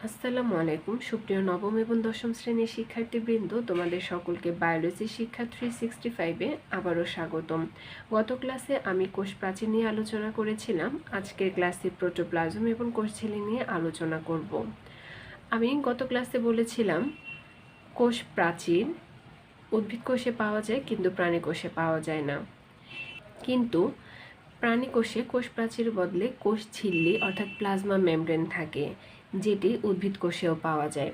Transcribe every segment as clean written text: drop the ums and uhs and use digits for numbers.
আসসালামু আলাইকুম সুপ্রিয় নবম এবং দশম শ্রেণীর শিক্ষার্থীবৃন্দ, তোমাদের সকলকে বায়োলজি শিক্ষা 365-এ আবারও স্বাগতম। গত ক্লাসে আমি কোষ প্রাচীর নিয়ে আলোচনা করেছিলাম। আজকের ক্লাসে প্রোটোপ্লাজম এবং কোষঝিল্লি নিয়ে আলোচনা করব। আমি গত ক্লাসে বলেছিলাম কোষ প্রাচীর উদ্ভিদ কোষে পাওয়া যায় কিন্তু প্রাণী কোষে পাওয়া যায় না। কিন্তু প্রাণী কোষে কোষ প্রাচীর বদলে কোষ ঝিল্লি অর্থাৎ প্লাজমা মেমব্রেন থাকে, যেটি উদ্ভিদ কোষেও পাওয়া যায়।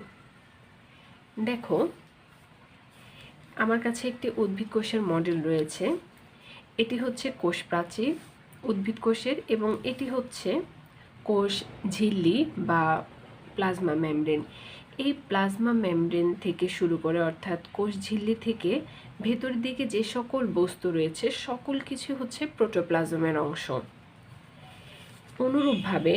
দেখো, আমার কাছে একটি উদ্ভিদ কোষের মডেল রয়েছে। এটি হচ্ছে কোষ প্রাচীর উদ্ভিদ কোষের এবং এটি হচ্ছে কোষ ঝিল্লি বা প্লাজমা মেমব্রেন। এই প্লাজমা মেমব্রেন থেকে শুরু করে অর্থাৎ কোষ ঝিল্লি থেকে ভেতর দিকে যে সকল বস্তু রয়েছে সকল কিছু হচ্ছে প্রোটোপ্লাজমের অংশ। অনুরূপভাবে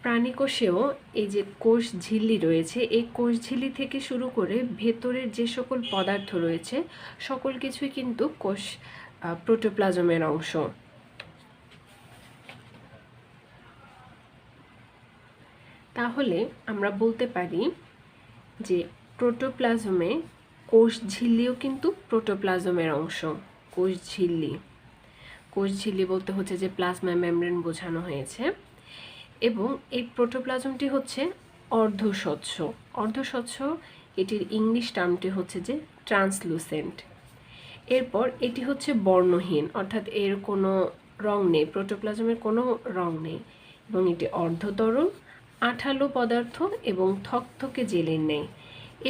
প্রাণী কোষেও এই যে কোষ ঝিল্লি রয়েছে, এই কোষ ঝিল্লি থেকে শুরু করে ভেতরের যে সকল পদার্থ রয়েছে সকল কিছুই কিন্তু কোষ প্রোটোপ্লাজমের অংশ। তাহলে আমরা বলতে পারি যে প্রোটোপ্লাজমে কোষ ঝিল্লিও কিন্তু প্রোটোপ্লাজমের অংশ। কোষ ঝিল্লি বলতে হচ্ছে যে প্লাজমা মেমব্রেন বোঝানো হয়েছে। এবং এই প্রোটোপ্লাজমটি হচ্ছে অর্ধস্বচ্ছ। এটির ইংলিশ টার্মটি হচ্ছে যে ট্রান্সলুসেন্ট। এরপর এটি হচ্ছে বর্ণহীন, অর্থাৎ এর কোনো রং নেই, প্রোটোপ্লাজমের কোনো রং নেই এবং এটি অর্ধতরল, আঠালো পদার্থ এবং থকথকে জেলের নেই।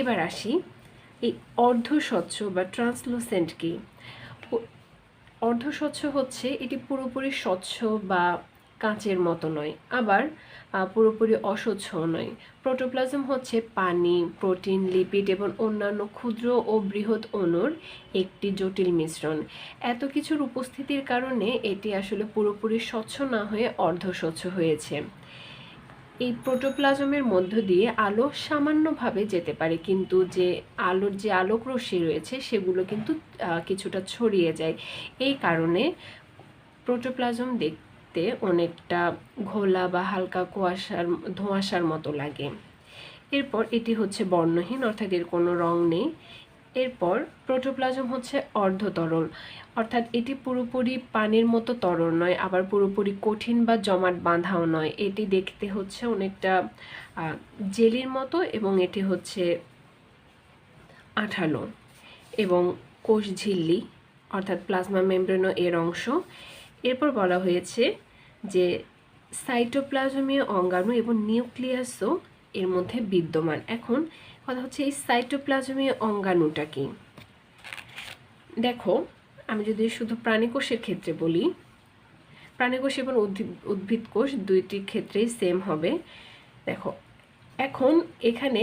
এবার আসি এই অর্ধস্বচ্ছ বা ট্রান্সলুসেন্ট কি। অর্ধস্বচ্ছ হচ্ছে এটি পুরোপুরি স্বচ্ছ বা কাঁচের মতো নয়, আবার পুরোপুরি অস্বচ্ছও নয়। প্রোটোপ্লাজম হচ্ছে পানি, প্রোটিন, লিপিড এবং অন্যান্য ক্ষুদ্র ও বৃহৎ অণুর একটি জটিল মিশ্রণ। এত কিছুর উপস্থিতির কারণে এটি আসলে পুরোপুরি স্বচ্ছ না হয়ে অর্ধস্বচ্ছ হয়েছে। এই প্রোটোপ্লাজমের মধ্য দিয়ে আলো সামান্যভাবে যেতে পারে, কিন্তু যে আলোর যে আলোক রশ্মি রয়েছে সেগুলো কিন্তু কিছুটা ছড়িয়ে যায়। এই কারণে প্রোটোপ্লাজম দেখতে অনেকটা ঘোলা বা হালকা ধোঁয়াশার মতো লাগে। এরপর এটি হচ্ছে বর্ণহীন, অর্থাৎ এর কোনো রং নেই। এরপর প্রোটোপ্লাজম হচ্ছে অর্ধতরল, অর্থাৎ এটি পুরোপুরি পানির মতো তরল নয়, আবার পুরোপুরি কঠিন বা জমাট বাঁধাও নয়। এটি দেখতে হচ্ছে অনেকটা জেলির মতো এবং এটি হচ্ছে আঠালো। এবং কোষ ঝিল্লি অর্থাৎ প্লাজমা মেমব্রেনও এর অংশ। এরপর বলা হয়েছে যে সাইটোপ্লাজমীয় অঙ্গাণু এবং নিউক্লিয়াসও এর মধ্যে বিদ্যমান। এখন কথা হচ্ছে এই সাইটোপ্লাজমীয় অঙ্গাণুটা কি। দেখো, আমি যদি শুধু প্রাণী কোষের ক্ষেত্রে বলি, প্রাণী কোষ এবং উদ্ভিদ কোষ দুইটি ক্ষেত্রেই সেম হবে। দেখো, এখন এখানে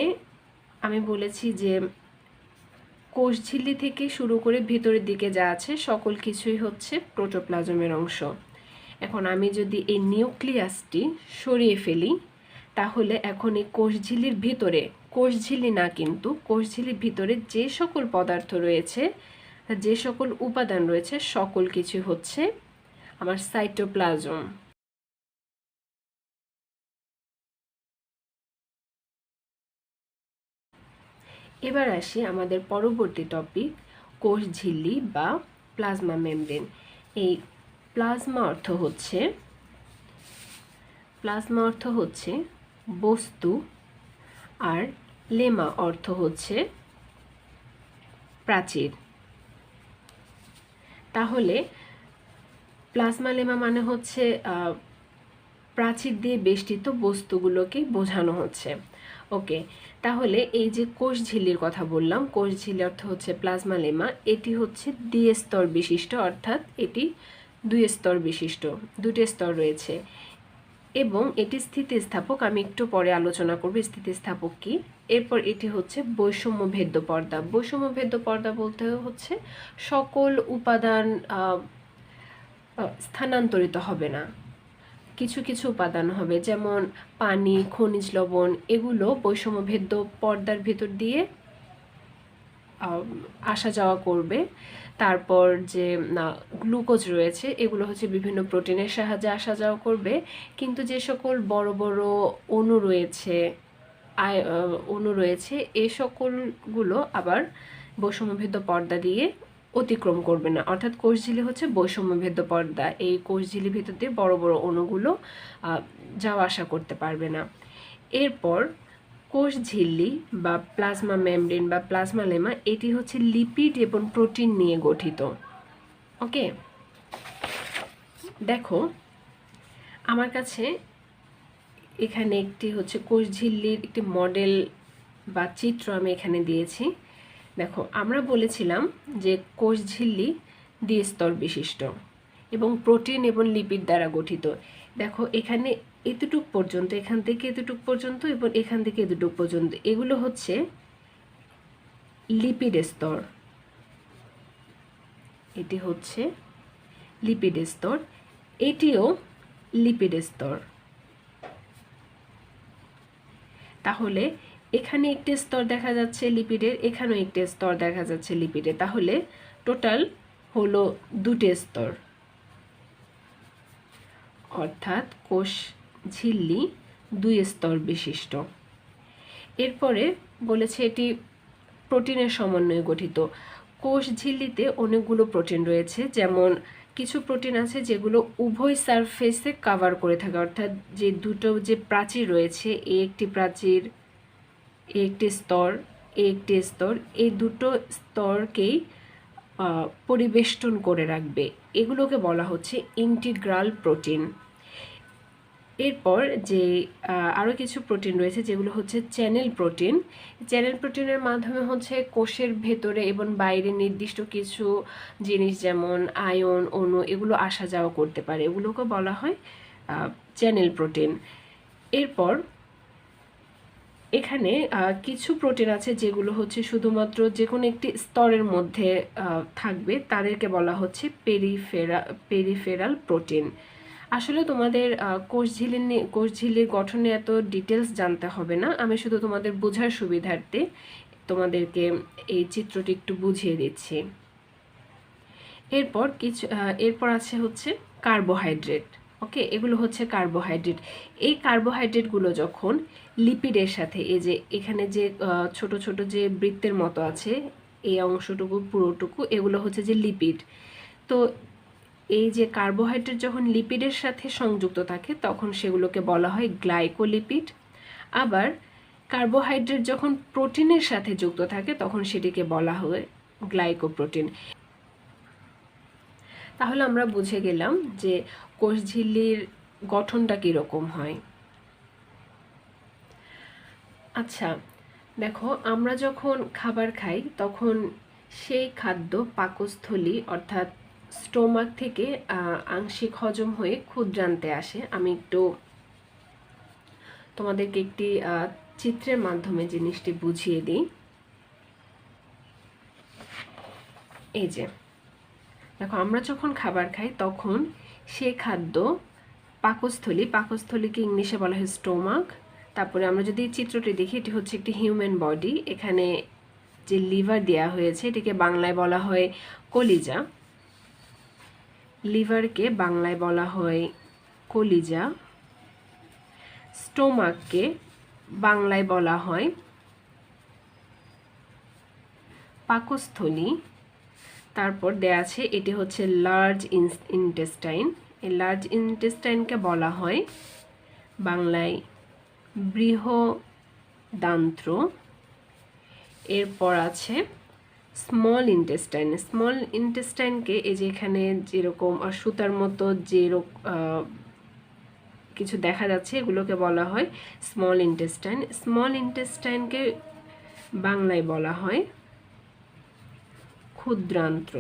আমি বলেছি যে কোষ ঝিল্লি থেকে শুরু করে ভেতরের দিকে যা আছে সকল কিছুই হচ্ছে প্রোটোপ্লাজমের অংশ। এখন আমি যদি এই নিউক্লিয়াসটি সরিয়ে ফেলি, তাহলে এখন এই কোষঝিল্লির ভিতরে, কোষঝিল্লি না কিন্তু কোষঝিল্লির ভিতরে যে সকল পদার্থ রয়েছে, যে সকল উপাদান রয়েছে সকল কিছু হচ্ছে আমার সাইটোপ্লাজম। এবার আসি আমাদের পরবর্তী টপিক, কোষঝিল্লি বা প্লাজমা মেমব্রেন। এই প্লাজমা অর্থ হচ্ছে বস্তু, আর লেমা অর্থ হচ্ছে প্রাচীর। তাহলে প্লাজমা লেমা মানে হচ্ছে প্রাচীর দিয়ে বেষ্টিত বস্তুগুলোকে বোঝানো হচ্ছে। ওকে, তাহলে এই যে কোষ ঝিল্লির কথা বললাম, কোষ ঝিল্লি অর্থ হচ্ছে প্লাজমা লেমা। এটি হচ্ছে দ্বিস্তর বিশিষ্ট, অর্থাৎ এটি দুটি স্তর রয়েছে এবং এটি স্থিতিস্থাপক। আমি একটু পরে আলোচনা করব স্থিতিস্থাপক কি। এরপর এটি হচ্ছে বৈষম্য ভেদ্য পর্দা। বৈষম্য ভেদ্য পর্দা বলতে হচ্ছে সকল উপাদান স্থানান্তরিত হবে না, কিছু কিছু উপাদান হবে, যেমন পানি, খনিজ লবণ, এগুলো বৈষম্য ভেদ্য পর্দার ভেতর দিয়ে আসা যাওয়া করবে। তারপর যে গ্লুকোজ রয়েছে এগুলো হচ্ছে বিভিন্ন প্রোটিনের সাহায্যে আসা যাওয়া করবে, কিন্তু যে সকল বড় বড় অণু রয়েছে অণু রয়েছে এই সকলগুলো আবার বৈষম্যভেদ্য পর্দা দিয়ে অতিক্রম করবে না। অর্থাৎ কোষঝিলি হচ্ছে বৈষম্যভেদ্য পর্দা, এই কোষঝিলির ভিতর দিয়ে বড় বড় অণুগুলো যাওয়া আসা করতে পারবে না। এরপর কোষঝিল্লি বা প্লাজমা মেমব্রেন বা প্লাজমা লেমা এটি হচ্ছে লিপিড এবং প্রোটিন নিয়ে গঠিত। ওকে, দেখো আমার কাছে এখানে একটি হচ্ছে কোষঝিল্লির একটি মডেল বা চিত্র আমি এখানে দিয়েছি। দেখো আমরা বলেছিলাম যে কোষঝিল্লি দ্বিস্তর বিশিষ্ট এবং প্রোটিন এবং লিপিড দ্বারা গঠিত। দেখো এখানে এতটুক পর্যন্ত, এখান থেকে এতটুক পর্যন্ত এবং এখান থেকে এতটুক পর্যন্ত এগুলো হচ্ছে লিপিড স্তর। এটি হচ্ছে লিপিড স্তর, এটিও লিপিড স্তর। তাহলে এখানে একটি স্তর দেখা যাচ্ছে লিপিডের, এখানেও একটি স্তর দেখা যাচ্ছে লিপিডের, তাহলে টোটাল হলো দুটি স্তর। অর্থাৎ কোষ ঝিল্লি দুই স্তর বিশিষ্ট। এরপরে বলেছে এটি প্রোটিনের সমন্বয়ে গঠিত। কোষ ঝিল্লিতে অনেকগুলো প্রোটিন রয়েছে, যেমন কিছু প্রোটিন আছে যেগুলো উভয় সারফেসে কভার করে থাকে, অর্থাৎ যে দুটো যে প্রাচীর রয়েছে, এ একটি প্রাচীর, এ একটি স্তর, এ একটি স্তর, এই দুটো স্তরকেই পরিবেষ্টন করে রাখবে, এগুলোকে বলা হচ্ছে ইন্টিগ্রাল প্রোটিন। এরপর যে আরও কিছু প্রোটিন রয়েছে যেগুলো হচ্ছে চ্যানেল প্রোটিন। চ্যানেল প্রোটিনের মাধ্যমে হচ্ছে কোষের ভেতরে এবং বাইরে নির্দিষ্ট কিছু জিনিস যেমন আয়ন, অণু এগুলো আসা যাওয়া করতে পারে, এগুলোকে বলা হয় চ্যানেল প্রোটিন। এরপর এখানে কিছু প্রোটিন আছে যেগুলো হচ্ছে শুধুমাত্র যে কোনো একটি স্তরের মধ্যে থাকবে, তাদেরকে বলা হচ্ছে পেরিফেরাল প্রোটিন। আসলে তোমাদের কোষঝিল্লির গঠনে এত ডিটেলস জানতে হবে না, আমি শুধু তোমাদের বোঝার সুবিধার্থে তোমাদেরকে এই চিত্রটি একটু বুঝিয়ে দিচ্ছি। এরপর আছে হচ্ছে কার্বোহাইড্রেট। ওকে, এগুলো হচ্ছে কার্বোহাইড্রেট। এই কার্বোহাইড্রেটগুলো যখন লিপিডের সাথে, এই যে এখানে যে ছোট ছোট যে বৃত্তের মতো আছে এই অংশটুকু পুরোটুকু, এগুলো হচ্ছে যে লিপিড। তো এই যে কার্বোহাইড্রেট যখন লিপিডের সাথে সংযুক্ত থাকে তখন সেগুলোকে বলা হয় গ্লাইকোলিপিড। আবার কার্বোহাইড্রেট যখন প্রোটিনের সাথে যুক্ত থাকে তখন সেটিকে বলা হয় গ্লাইকোপ্রোটিন। তাহলে আমরা বুঝে গেলাম যে কোষঝিল্লির গঠনটা কীরকম হয়। আচ্ছা দেখো, আমরা যখন খাবার খাই তখন সেই খাদ্য পাকস্থলী অর্থাৎ স্টোমাক থেকে আংশিক হজম হয়ে ক্ষুদ্রান্তে আসে। আমি একটু তোমাদেরকে একটি চিত্রের মাধ্যমে জিনিসটি বুঝিয়ে দিই। এই যে দেখো, আমরা যখন খাবার খাই তখন সেই খাদ্য পাকস্থলীকে ইংলিশে বলা হয় স্টোমাক। তারপরে আমরা যদি এই চিত্রটি দেখি, এটি হচ্ছে একটি হিউম্যান বডি, এখানে যে লিভার দেওয়া হয়েছে এটিকে বাংলায় বলা হয় কলিজা। লিভারকে বাংলায় বলা হয় কলিজা, স্টোমাককে বাংলায় বলা হয় পাকস্থলী। তারপর দেয়া আছে এটি হচ্ছে লার্জ ইন্টেস্টাইন, এই লার্জ ইন্টেস্টাইনকে বলা হয় বাংলায় বৃহদান্ত্র। এরপর আছে স্মল ইন্টেস্টাইনকে এই যে এখানে যেরকম সুতার মতো যে কিছু দেখা যাচ্ছে এগুলোকে বলা হয় স্মল ইন্টেস্টাইনকে বাংলায় বলা হয় ক্ষুদ্রান্ত্র।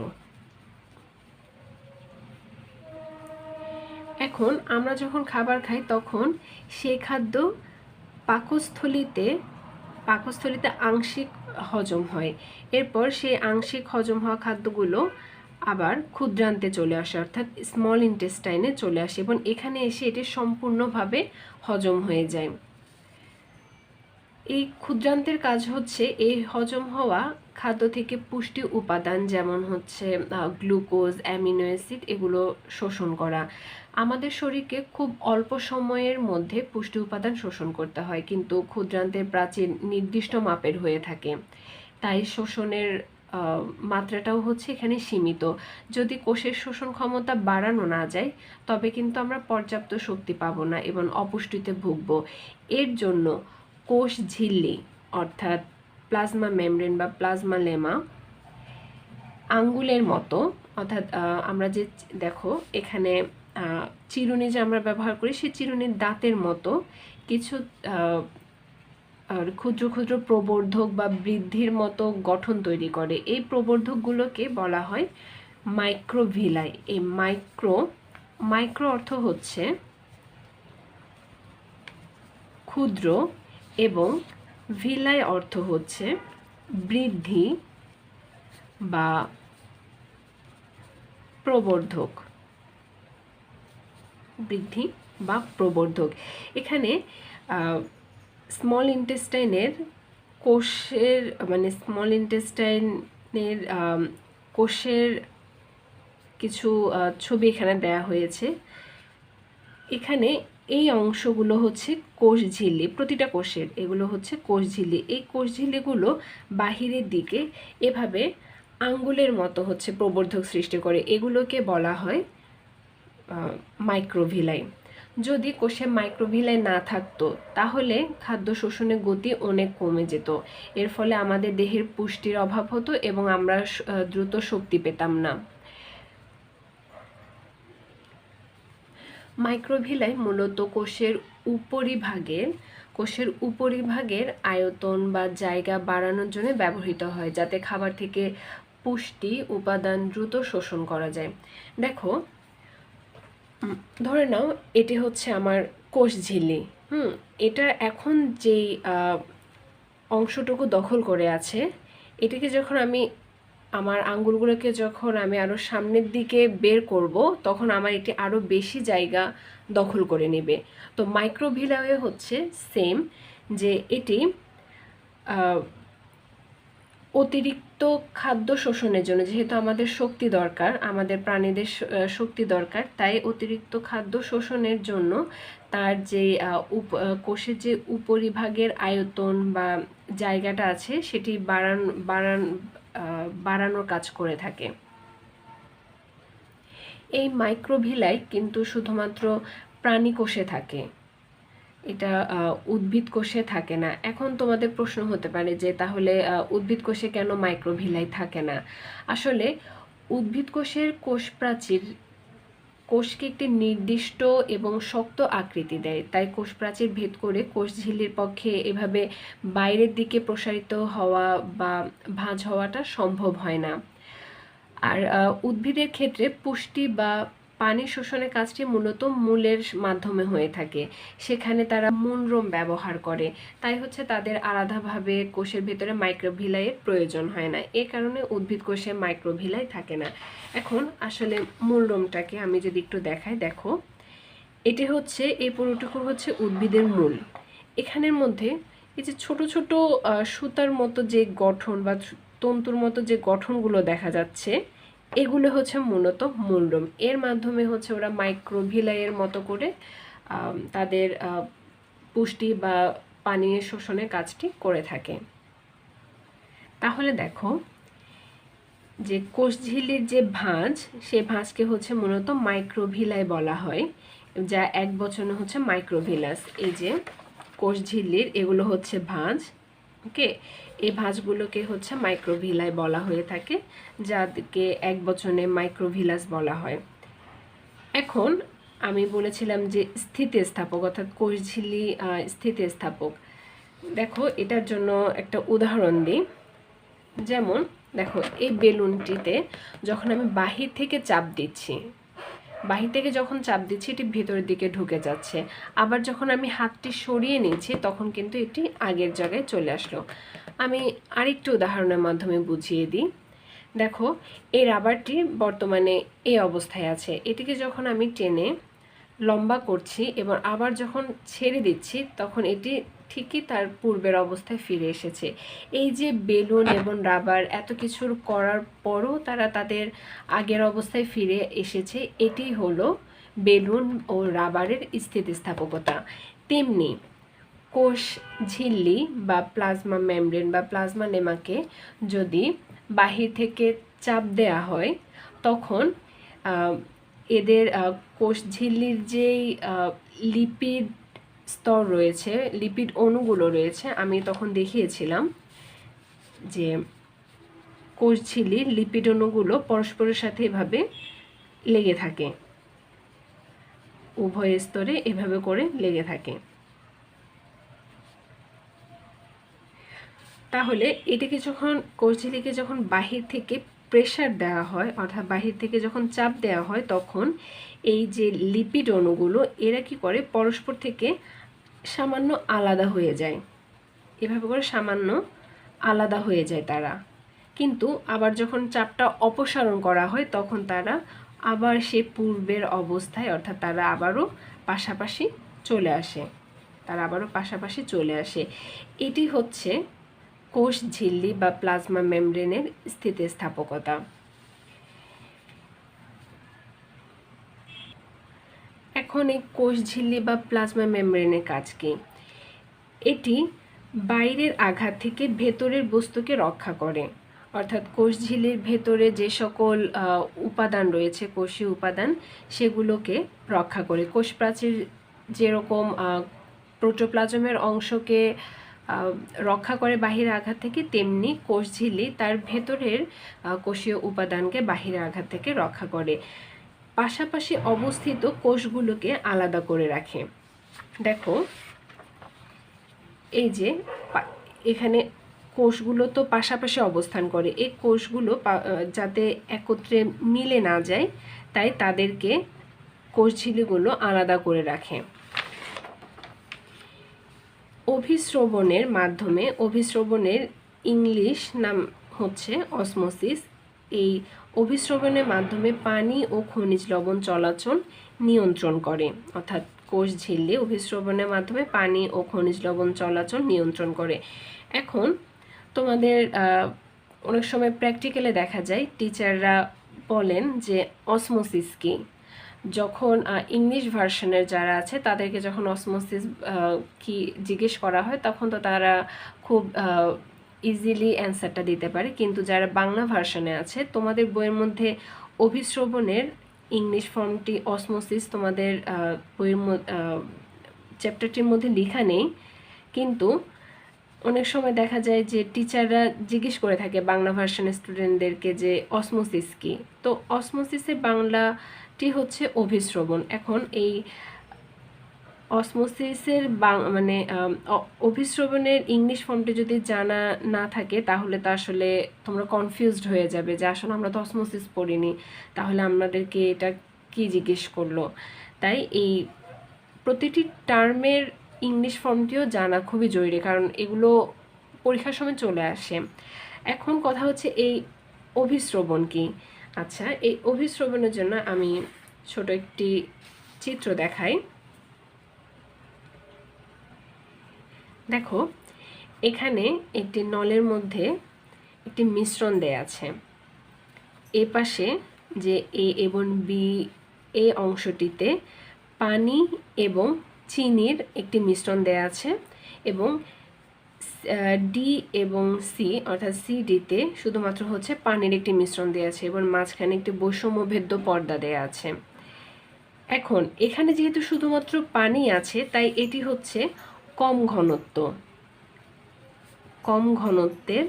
এখন আমরা যখন খাবার খাই তখন সেই খাদ্য পাকস্থলীতে আংশিক হজম হয়। এরপর সেই আংশিক হজম হওয়া খাদ্যগুলো আবার ক্ষুদ্রান্তে চলে আসে অর্থাৎ স্মল ইন্টেস্টাইনে চলে আসে এবং এখানে এসে এটি সম্পূর্ণভাবে হজম হয়ে যায়। এই ক্ষুদ্রান্তের কাজ হচ্ছে এই হজম হওয়া খাদ্য থেকে পুষ্টি উপাদান যেমন হচ্ছে গ্লুকোজ, অ্যামিনো অ্যাসিড এগুলো শোষণ করা। আমাদের শরীরকে খুব অল্প সময়ের মধ্যে পুষ্টি উপাদান শোষণ করতে হয়, কিন্তু ক্ষুদ্রান্তের প্রাচীর নির্দিষ্ট মাপের হয়ে থাকে, তাই শোষণের মাত্রাটাও হচ্ছে এখানে সীমিত। যদি কোষের শোষণ ক্ষমতা বাড়ানো না যায় তবে কিন্তু আমরা পর্যাপ্ত শক্তি পাবো না এবং অপুষ্টিতে ভুগব। এর জন্য কোষ ঝিল্লি অর্থাৎ প্লাজমা মেমব্রেন বা প্লাজমা লেমা আঙ্গুলের মতো, অর্থাৎ আমরা যে দেখো এখানে চিরুনি যে আমরা ব্যবহার করি সেই চিরুনির দাঁতের মতো কিছু ক্ষুদ্র ক্ষুদ্র প্রবর্ধক বা বৃদ্ধির মতো গঠন তৈরি করে। এই প্রবর্ধকগুলোকে বলা হয় মাইক্রোভিলাই। এই মাইক্রো অর্থ হচ্ছে ক্ষুদ্র এবং ভিলাই অর্থ হচ্ছে বৃদ্ধি বা প্রবর্ধক। বৃদ্ধি বা প্রবর্ধক। এখানে স্মল ইন্টেস্টাইনের কোষের মানে স্মল ইন্টেস্টাইনের কোষের কিছু ছবি এখানে দেয়া হয়েছে। এখানে এই অংশগুলো হচ্ছে কোষ ঝিল্লি, প্রতিটা কোষের এগুলো হচ্ছে কোষ ঝিল্লি। এই কোষ ঝিল্লিগুলো বাহিরের দিকে এভাবে আঙ্গুলের মতো হচ্ছে প্রবর্ধক সৃষ্টি করে, এগুলোকে বলা হয় মাইক্রোভিলাই। যদি কোষে মাইক্রোভিলাই না থাকতো তাহলে খাদ্য শোষণের গতি অনেক কমে যেত। এর ফলে আমাদের দেহের পুষ্টির অভাব হতো এবং আমরা দ্রুত শক্তি পেতাম না। মাইক্রোভিলাই মূলত কোষের উপরিভাগের আয়তন বা জায়গা বাড়ানোর জন্য ব্যবহৃত হয়, যাতে খাবার থেকে পুষ্টি উপাদান দ্রুত শোষণ করা যায়। দেখো, ধরে নাও এটি হচ্ছে আমার কোষ ঝিল্লি। এটা এখন যেই অংশটুকু দখল করে আছে, এটিকে যখন আমি আমার আঙ্গুলগুলোকে যখন আমি আরও সামনের দিকে বের করব তখন আমার এটি আরও বেশি জায়গা দখল করে নেবে। তো মাইক্রোভিলাই হচ্ছে সেম, যে এটি অতিরিক্ত খাদ্য শোষণের জন্য, যেহেতু আমাদের শক্তি দরকার, আমাদের প্রাণীদের শক্তি দরকার, তাই অতিরিক্ত খাদ্য শোষণের জন্য তার যে কোষের যে উপরিভাগের আয়তন বা জায়গাটা আছে সেটি বাড়ানোর কাজ করে থাকে। এই মাইক্রোভিলাই কিন্তু শুধুমাত্র প্রাণী কোষে থাকে, এটা উদ্ভিদ কোষে থাকে না। এখন তোমাদের প্রশ্ন হতে পারে যে তাহলে উদ্ভিদ কোষে কেন মাইক্রোভিলাই থাকে না? আসলে উদ্ভিদ কোষের কোষ প্রাচীর কোষকে একটি নির্দিষ্ট এবং শক্ত আকৃতি দেয়, তাই কোষ প্রাচীর ভেদ করে কোষ ঝিল্লির পক্ষে এভাবে বাইরের দিকে প্রসারিত হওয়া বা ভাঁজ হওয়াটা সম্ভব হয় না। আর উদ্ভিদের ক্ষেত্রে পুষ্টি বা পানি শোষণের কাজটি মূলত মূলের মাধ্যমে হয়ে থাকে, সেখানে তারা মূলরোম ব্যবহার করে, তাই হচ্ছে তাদের আলাদাভাবে কোষের ভেতরে মাইক্রোভিলাইয়ের প্রয়োজন হয় না। এ কারণে উদ্ভিদ কোষে মাইক্রোভিলাই থাকে না। এখন আসলে মূলরোমটাকে আমি যদি একটু দেখাই, দেখো এটি হচ্ছে এই পুরোটুকু হচ্ছে উদ্ভিদের মূল। এখানের মধ্যে এই যে ছোট ছোট সুতার মতো যে গঠন বা তন্তুর মতো যে গঠনগুলো দেখা যাচ্ছে, এগুলো হচ্ছে মূলত মূলরোম। এর মাধ্যমে হচ্ছে ওরা মাইক্রোভিলাইয়ের মতো করে তাদের পুষ্টি বা পানি শোষণের কাজটি করে থাকে। তাহলে দেখো যে কোষঝিল্লির যে ভাঁজ, সে ভাঁজকে হচ্ছে মূলত মাইক্রোভিলাই বলা হয়, যা এক বচনে হচ্ছে মাইক্রোভিলাস। এই যে কোষঝিল্লির এগুলো হচ্ছে ভাঁজ, ওকে, এই ভাঁজগুলোকে হচ্ছে মাইক্রোভিলাই বলা হয়ে থাকে, যাকে এক বচনে মাইক্রোভিলাস বলা হয়। এখন আমি বলেছিলাম যে স্থিতিস্থাপক অর্থাৎ কোষঝিল্লি স্থিতিস্থাপক। দেখো এটার জন্য একটা উদাহরণ দিই। যেমন দেখো এই বেলুনটিতে যখন আমি বাহির থেকে চাপ দিচ্ছি, এটি ভেতরের দিকে ঢুকে যাচ্ছে, আবার যখন আমি হাতটি সরিয়ে নিচ্ছি তখন কিন্তু এটি আগের জায়গায় চলে আসলো। আমি আরেকটি উদাহরণের মাধ্যমে বুঝিয়ে দিই। দেখো এই রাবারটি বর্তমানে এই অবস্থায় আছে, এটিকে যখন আমি টেনে লম্বা করছি এবং আবার যখন ছেড়ে দিচ্ছি তখন এটি ঠিকই তার পূর্বের অবস্থায় ফিরে এসেছে। এই যে বেলুন এবং রাবার এত কিছুর করার পরও তারা তাদের আগের অবস্থায় ফিরে এসেছে, এটি হলো বেলুন ও রাবারের স্থিতিস্থাপকতা। তেমনি কোষ ঝিল্লি বা প্লাজমা মেমব্রেন বা প্লাজমা লেমাকে যদি বাহির থেকে চাপ দেয়া হয়, তখন এদের কোষ ঝিল্লির যেই লিপিড স্তর রয়েছে, লিপিড অণুগুলো রয়েছে, আমি তখন দেখিয়েছিলাম যে কোষ ঝিল্লির লিপিড অণুগুলো পরস্পরের সাথে এভাবে লেগে থাকে, উভয় স্তরে এভাবে করে লেগে থাকে। তাহলে এটাকে যখন কোষ ঝিল্লিকে যখন বাহির থেকে প্রেসার দেওয়া হয়, অর্থাৎ বাহির থেকে যখন চাপ দেওয়া হয়, তখন এই যে লিপিড অণুগুলো এরা কি করে পরস্পর থেকে সামান্য আলাদা হয়ে যায়, এভাবে করে সামান্য আলাদা হয়ে যায় তারা। কিন্তু আবার যখন চাপটা অপসারণ করা হয় তখন তারা আবার সে পূর্বের অবস্থায়, অর্থাৎ তারা আবারও পাশাপাশি চলে আসে। এটি হচ্ছে কোষ ঝিল্লি বা প্লাজমা মেমব্রেনের স্থিতিস্থাপকতা। এখন এই কোষ ঝিল্লি বা প্লাজমা মেমব্রেনের কাজ কি? এটি বাইরের আঘাত থেকে ভেতরের বস্তুকে রক্ষা করে, অর্থাৎ কোষ ঝিল্লির ভেতরে যে সকল উপাদান রয়েছে, কোষীয় উপাদান, সেগুলোকে রক্ষা করে। কোষ প্রাচীর যেরকম প্রোটোপ্লাজমের অংশকে রক্ষা করে বাহিরের আঘাত থেকে, তেমনি কোষ ঝিল্লি তার ভেতরের কোষীয় উপাদানকে বাহিরের আঘাত থেকে রক্ষা করে। পাশাপাশি অবস্থিত কোষগুলোকে আলাদা করে রাখে। দেখো, এই যে এখানে কোষগুলো তো পাশাপাশি অবস্থান করে, এই কোষগুলো যাতে একত্রে মিলে না যায়, তাই তাদেরকে কোষ ঝিল্লিগুলো আলাদা করে রাখে। অভিস্রবণের মাধ্যমে, অভিস্রবণের ইংলিশ নাম হচ্ছে অসমোসিস, এই অভিস্রবণের মাধ্যমে পানি ও খনিজ লবণ চলাচল নিয়ন্ত্রণ করে, অর্থাৎ কোষ ঝিল্লি অভিস্রবণের মাধ্যমে পানি ও খনিজ লবণ চলাচল নিয়ন্ত্রণ করে। এখন তোমাদের অনেক সময় প্র্যাকটিক্যালে দেখা যায় টিচাররা বলেন যে অসমোসিস কি। যখন ইংলিশ ভার্সনের যারা আছে তাদেরকে যখন অসমোসিস কি জিজ্ঞেস করা হয়, তখন তো তারা খুব ইজিলি অ্যান্সারটা দিতে পারে, কিন্তু যারা বাংলা ভার্সনে আছে, তোমাদের বইয়ের মধ্যে অভিস্রবণের ইংলিশ ফর্মটি অসমোসিস তোমাদের বইয়ের চ্যাপ্টারটির মধ্যে লেখা নেই, কিন্তু অনেক সময় দেখা যায় যে টিচাররা জিজ্ঞেস করে থাকে বাংলা ভার্সনের স্টুডেন্টদেরকে যে অসমোসিস কি। তো অসমোসিসের বাংলাটি হচ্ছে অভিস্রবণ। এখন এই অসমোসিসের মানে অভিস্রবণের ইংলিশ ফর্মটি যদি জানা না থাকে, তাহলে তো আসলে তোমরা কনফিউজড হয়ে যাবে যে আসলে আমরা তো অসমোসিস পড়িনি, তাহলে আমাদেরকে এটা কি জিজ্ঞেস করলো। তাই এই প্রতিটি টার্মের ইংলিশ ফর্মটিও জানা খুবই জরুরি, কারণ এগুলো পরীক্ষার সময় চলে আসে। এখন কথা হচ্ছে এই অভিস্রবণ কি। আচ্ছা, এই অভিস্রবণের জন্য আমি ছোট একটি চিত্র দেখাই। দেখো, এখানে একটি নলের মধ্যে একটি মিশ্রণ দেয়া আছে। এ পাশে যে এ এবং বি, এ অংশটিতে পানি এবং চিনির একটি মিশ্রণ দেয়া আছে, এবং ডি এবং সি, অর্থাৎ সিডিতে শুধুমাত্র হচ্ছে পানির একটি মিশ্রণ দেওয়া আছে, এবং মাঝখানে একটি বৈষম্যভেদ্য পর্দা দেয়া আছে। এখন এখানে যেহেতু শুধুমাত্র পানি আছে, তাই এটি হচ্ছে কম ঘনত্বের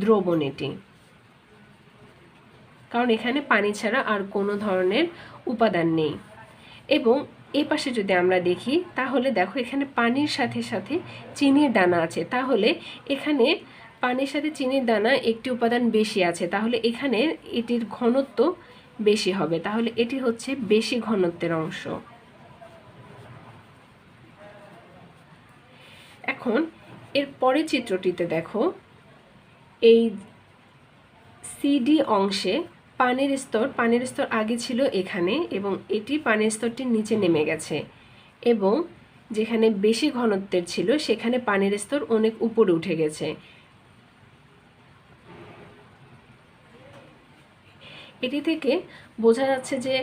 দ্রবণ এটি, কারণ এখানে পানি ছাড়া আর কোনো ধরনের উপাদান নেই। এবং এই পাশে যদি আমরা দেখি, তাহলে দেখো এখানে পানির সাথে সাথে চিনির দানা আছে, তাহলে এখানে পানির সাথে চিনির দানা একটি উপাদান বেশি আছে, তাহলে এখানে এটির ঘনত্ব বেশি হবে, তাহলে এটি হচ্ছে বেশি ঘনত্বের অংশ। এখন এর পরের চিত্রটিতে দেখো, এই সিডি অংশে পানির স্তর আগে ছিল এখানে, এবং এটি পানির স্তরটি নিচে নেমে গেছে, এবং যেখানে বেশি ঘনত্বের ছিল সেখানে পানির স্তর অনেক উপরে উঠে গেছে। এটি থেকে বোঝা যাচ্ছে যে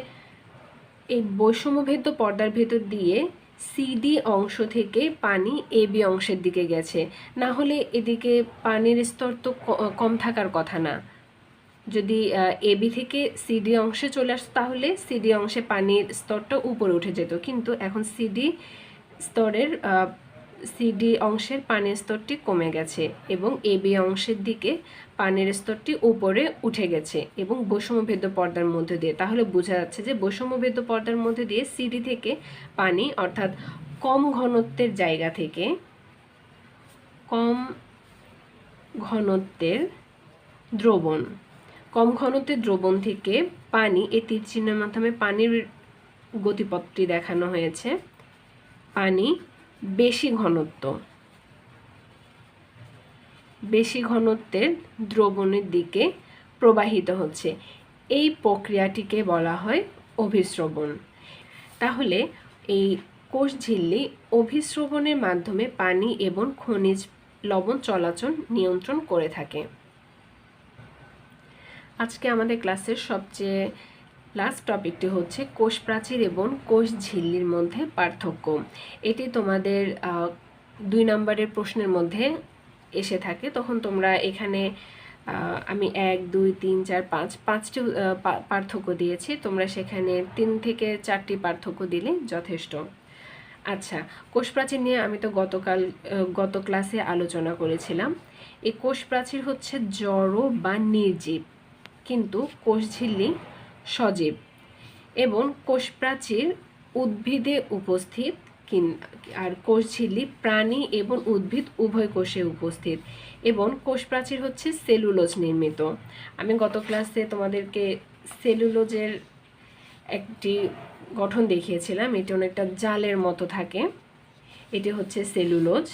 এই বৈষম্যভেদ্য পর্দার ভেতর দিয়ে সিডি অংশ থেকে পানি এবি অংশের দিকে গেছে, না হলে এদিকে পানির স্তর তো কম থাকার কথা না। যদি এবি থেকে সিডি অংশে চলে আসতো তাহলে সিডি অংশে পানির স্তরটা উপরে উঠে যেত, কিন্তু এখন সিডি অংশের পানির স্তরটি কমে গেছে এবং এবি অংশের দিকে পানির স্তরটি উপরে উঠে গেছে এবং বৈষম্যভেদ্য পর্দার মধ্যে দিয়ে। তাহলে বোঝা যাচ্ছে যে বৈষম্যভেদ্য পর্দার মধ্যে দিয়ে সিডি থেকে পানি, অর্থাৎ কম ঘনত্বের জায়গা থেকে, কম ঘনত্বের দ্রবণ থেকে পানি, এই তীর চিহ্নের মাধ্যমে পানির গতিপথটি দেখানো হয়েছে, পানি বেশি ঘনত্বের দ্রবণের দিকে প্রবাহিত হচ্ছে। এই প্রক্রিয়াটিকে বলা হয় অভিস্রবণ। তাহলে এই কোষঝিল্লি অভিস্রবণের মাধ্যমে পানি এবং খনিজ লবণ চলাচল নিয়ন্ত্রণ করে থাকে। আজকে আমাদের ক্লাসের সবচেয়ে লাস্ট টপিকটি হচ্ছে কোষ প্রাচীর এবং কোষ ঝিল্লির মধ্যে পার্থক্য। এটি তোমাদের 2 নম্বরের প্রশ্নের মধ্যে এসে থাকে। তখন তোমরা এখানে আমি 1, 2, 3, 4, 5টি পার্থক্য দিয়েছি, তোমরা সেখানে 3 থেকে 4টি পার্থক্য দিলে যথেষ্ট। আচ্ছা, কোষ প্রাচীর নিয়ে আমি তো গত ক্লাসে আলোচনা করেছিলাম। এই কোষ প্রাচীর হচ্ছে জড় বা নির্জীব, কিন্তু কোষঝিল্লি সজীব, এবং কোষ প্রাচীর উদ্ভিদে উপস্থিত, আর কোষঝিল্লি প্রাণী এবং উদ্ভিদ উভয় কোষে উপস্থিত, এবং কোষ প্রাচীর হচ্ছে সেলুলোজ নির্মিত। আমি গত ক্লাসে তোমাদেরকে সেলুলোজের একটি গঠন দেখিয়েছিলাম, এটি অনেকটা জালের মতো থাকে, এটি হচ্ছে সেলুলোজ।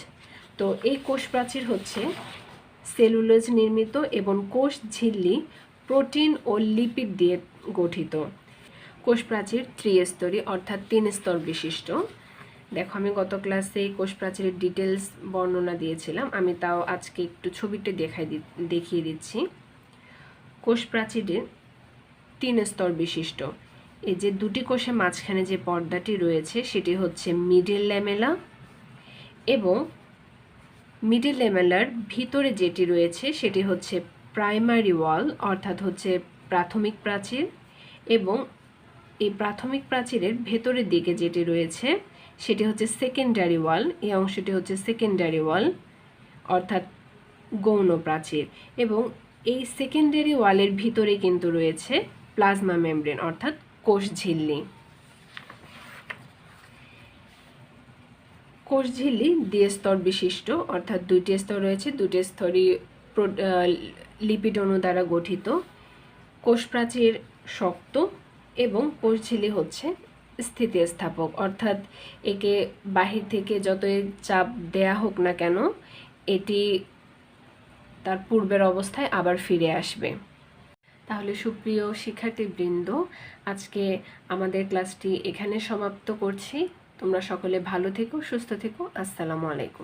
তো এই কোষ প্রাচীর হচ্ছে সেলুলোজ নির্মিত এবং কোষ ঝিল্লি প্রোটিন ও লিপিড দিয়ে গঠিত। কোষ প্রাচীর ত্রিস্তরী, অর্থাৎ 3 স্তর বিশিষ্ট। দেখো, আমি গত ক্লাসে কোষ প্রাচীরের ডিটেলস বর্ণনা দিয়েছিলাম, আমি তাও আজকে একটু ছবিতে দেখিয়ে দিচ্ছি। কোষ প্রাচীরের 3 স্তর বিশিষ্ট। এই যে 2টি কোষের মাঝখানে যে পর্দাটি রয়েছে সেটি হচ্ছে মিডল ল্যামেলা, এবং মিডল ল্যামেলার ভিতরে যেটি রয়েছে সেটি হচ্ছে প্রাইমারি ওয়াল, অর্থাৎ হচ্ছে প্রাথমিক প্রাচীর, এবং এই প্রাথমিক প্রাচীরের ভেতরের দিকে যেটি রয়েছে সেটি হচ্ছে সেকেন্ডারি ওয়াল। এই অংশটি হচ্ছে সেকেন্ডারি ওয়াল, অর্থাৎ গৌণ প্রাচীর, এবং এই সেকেন্ডারি ওয়ালের ভিতরে কিন্তু রয়েছে প্লাজমা মেমব্রেন, অর্থাৎ কোষঝিল্লি। কোষঝিল্লি দ্বিস্তর বিশিষ্ট, অর্থাৎ 2টি স্তর রয়েছে, 2টি স্তরই লিপিড অণু দ্বারা গঠিত। কোষ প্রাচীর শক্ত এবং কোষঝিল্লি হচ্ছে স্থিতিস্থাপক, অর্থাৎ একে বাহির থেকে যতই চাপ দেয়া হোক না কেন এটি তার পূর্বের অবস্থায় আবার ফিরে আসবে। তাহলে সুপ্রিয় শিক্ষার্থীবৃন্দ, আজকে আমাদের ক্লাসটি এখানে সমাপ্ত করছি। তোমরা সকলে ভালো থেকো, সুস্থ থেকো। আসসালামু আলাইকুম।